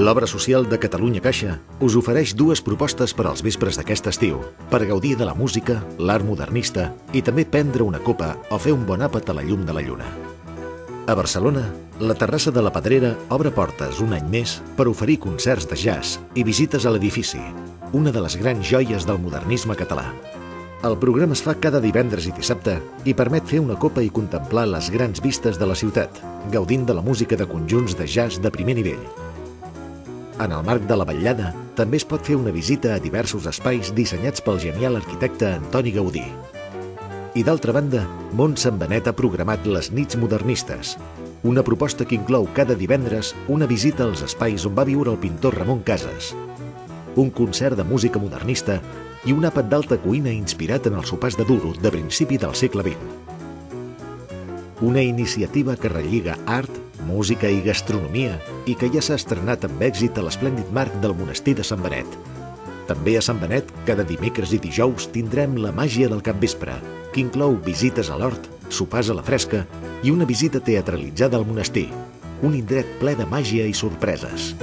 L'Obra Social de Catalunya Caixa us ofereix dues propostes per als vespres d'aquest estiu, per gaudir de la música, l'art modernista i també prendre una copa o fer un bon àpat a la llum de la lluna. A Barcelona, la Terrassa de la Pedrera obre portes un any més per oferir concerts de jazz i visites a l'edifici, una de les grans joies del modernisme català. El programa es fa cada divendres i dissabte i permet fer una copa i contemplar les grans vistes de la ciutat, gaudint de la música de conjunts de jazz de primer nivell. En el marc de la vetllada, també es pot fer una visita a diversos espais dissenyats pel genial arquitecte Antoni Gaudí. I d'altra banda, Mont Sant Benet ha programat les Nits Modernistes, una proposta que inclou cada divendres una visita als espais on va viure el pintor Ramon Casas, un concert de música modernista i un àpat d'alta cuina inspirat en els sopars de duro de principi del segle XX. Una iniciativa que relliga art, música i gastronomia i que ja s'ha estrenat amb èxit a l'esplèndid marc del monestir de Sant Benet. També a Sant Benet, cada dimecres i dijous tindrem la màgia del capvespre, que inclou visites a l'hort, sopars a la fresca i una visita teatralitzada al monestir, un indret ple de màgia i sorpreses.